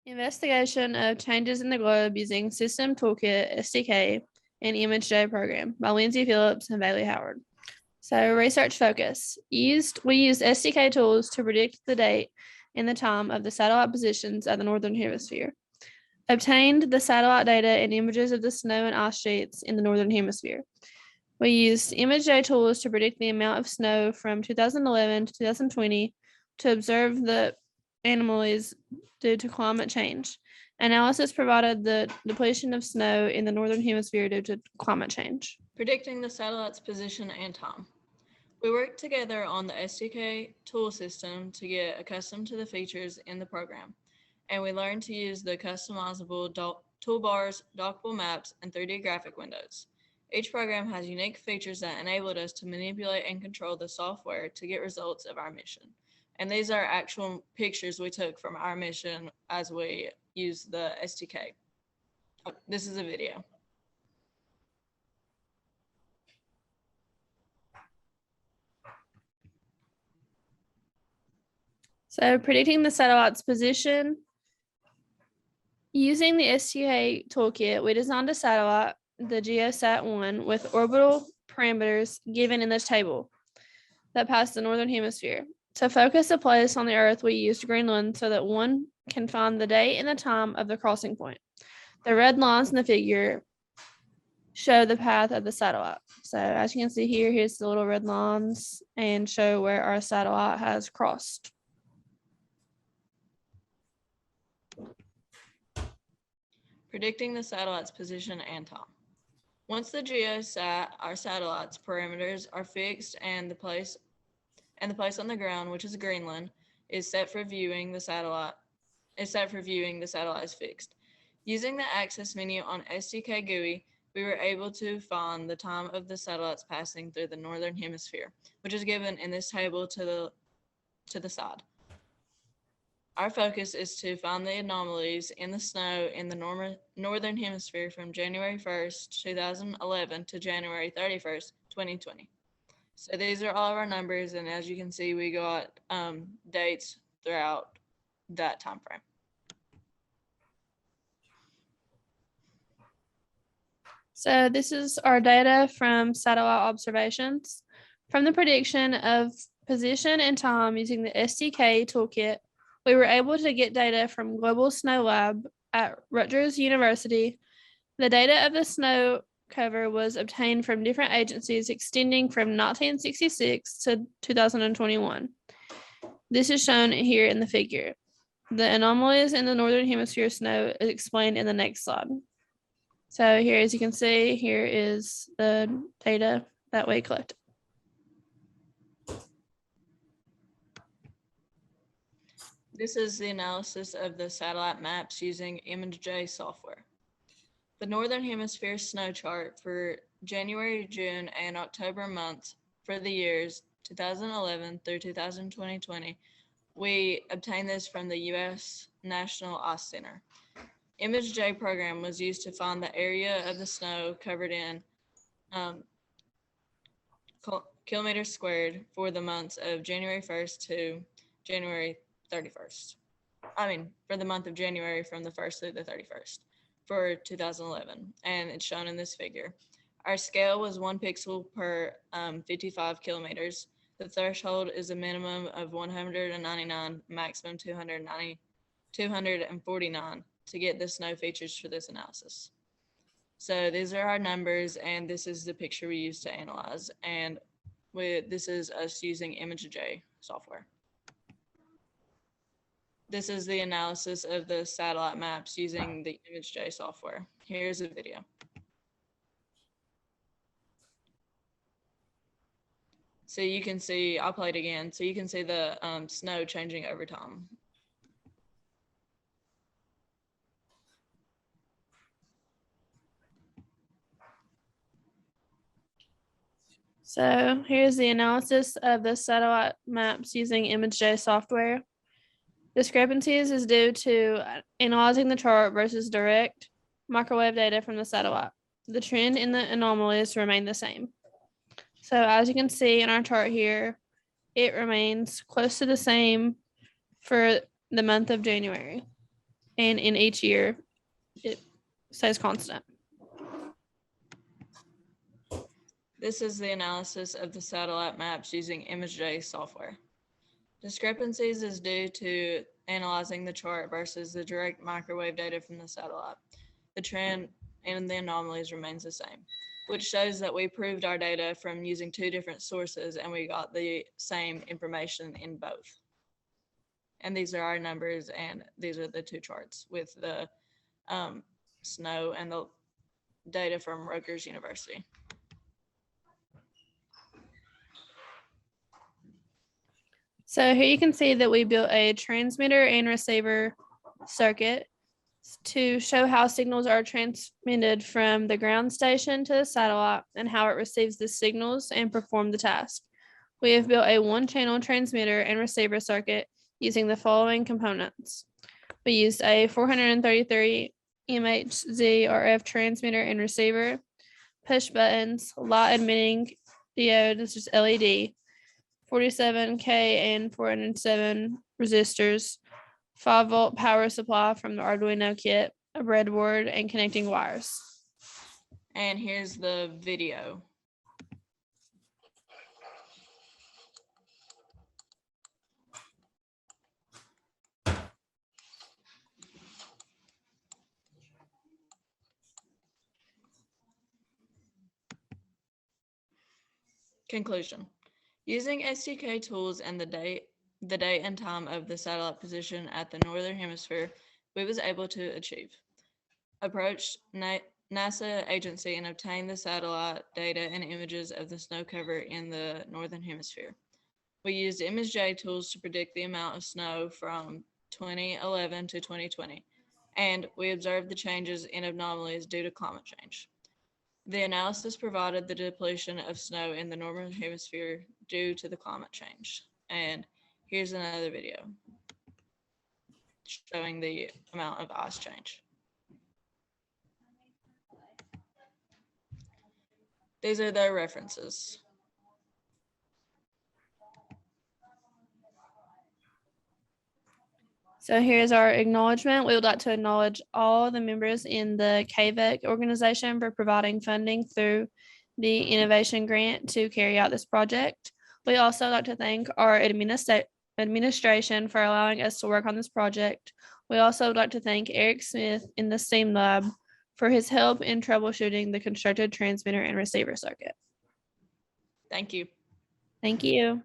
Investigation of Changes in the Globe Using System Toolkit, STK, and ImageJ Program by Lindsay Phillips and Bailey Howard. So research focus. We used STK tools to predict the date and the time of the satellite positions of the Northern Hemisphere. Obtained the satellite data and images of the snow and ice sheets in the Northern Hemisphere. We used ImageJ tools to predict the amount of snow from 2011 to 2020 to observe the anomalies due to climate change. Analysis provided the depletion of snow in the Northern Hemisphere due to climate change. Predicting the satellite's position and time. We worked together on the STK tool system to get accustomed to the features in the program, and we learned to use the customizable toolbars, dockable maps, and 3D graphic windows. Each program has unique features that enabled us to manipulate and control the software to get results of our mission. And these are actual pictures we took from our mission as we use the STK. Oh, this is a video. So predicting the satellite's position. Using the STK toolkit, we designed a satellite, the GeoSat-1, with orbital parameters given in this table that passed the Northern Hemisphere. To focus the place on the Earth, we used Greenland so that one can find the date and the time of the crossing point. The red lines in the figure show the path of the satellite. So as you can see here, here's the little red lines and show where our satellite has crossed. Predicting the satellite's position and time. Once the GeoSat, our satellite's parameters are fixed and the place on the ground, which is Greenland, is set for viewing the satellite is fixed. Using the access menu on STK GUI, we were able to find the time of the satellites passing through the Northern Hemisphere, which is given in this table to the side. Our focus is to find the anomalies in the snow in the Northern Hemisphere from January 1st, 2011 to January 31st, 2020. So these are all of our numbers, and as you can see, we got dates throughout that time frame. So this is our data from satellite observations. From the prediction of position and time using the STK toolkit, we were able to get data from Global Snow Lab at Rutgers University. The data of the snow cover was obtained from different agencies extending from 1966 to 2021. This is shown here in the figure. The anomalies in the Northern Hemisphere snow is explained in the next slide. So here, as you can see, here is the data that we collected. This is the analysis of the satellite maps using ImageJ software. The Northern Hemisphere snow chart for January, June, and October months for the years 2011 through 2020, we obtained this from the U.S. National Ice Center. ImageJ program was used to find the area of the snow covered in kilometers squared for the months of January 1st to January 31st. For the month of January from the 1st through the 31st for 2011, and it's shown in this figure. Our scale was 1 pixel per 55 kilometers. The threshold is a minimum of 199, maximum 249 to get the snow features for this analysis. So these are our numbers, and this is the picture we used to analyze, and this is us using ImageJ software. This is the analysis of the satellite maps using the ImageJ software. Here's a video. So you can see, I'll play it again. So you can see the snow changing over time. So here's the analysis of the satellite maps using ImageJ software. Discrepancies is due to analyzing the chart versus direct microwave data from the satellite. The trend in the anomalies remain the same. So as you can see in our chart here, it remains close to the same for the month of January. and in each year it stays constant. This is the analysis of the satellite maps using ImageJ software. Discrepancies is due to analyzing the chart versus the direct microwave data from the satellite. The trend and the anomalies remains the same, which shows that we proved our data from using two different sources and we got the same information in both. And these are our numbers, and these are the two charts with the snow and the data from Rutgers University. So here you can see that we built a transmitter and receiver circuit to show how signals are transmitted from the ground station to the satellite and how it receives the signals and perform the task. We have built a one-channel transmitter and receiver circuit using the following components. We used a 433 MHz RF transmitter and receiver, push buttons, light emitting diode, this is LED, 47K and 407 resistors, 5-volt power supply from the Arduino kit, a breadboard, and connecting wires. And here's the video. Conclusion. Using SDK tools and the date and time of the satellite position at the Northern Hemisphere, we was able to achieve. Approached NASA agency and obtained the satellite data and images of the snow cover in the Northern Hemisphere. We used ImageJ tools to predict the amount of snow from 2011 to 2020, and we observed the changes in anomalies due to climate change. The analysis provided the depletion of snow in the Northern Hemisphere due to the climate change. And here's another video showing the amount of ice change. These are their references. So here's our acknowledgement. We would like to acknowledge all the members in the KVEC organization for providing funding through the innovation grant to carry out this project. We also like to thank our administration for allowing us to work on this project. We also would like to thank Eric Smith in the STEAM lab for his help in troubleshooting the constructed transmitter and receiver circuit. Thank you. Thank you.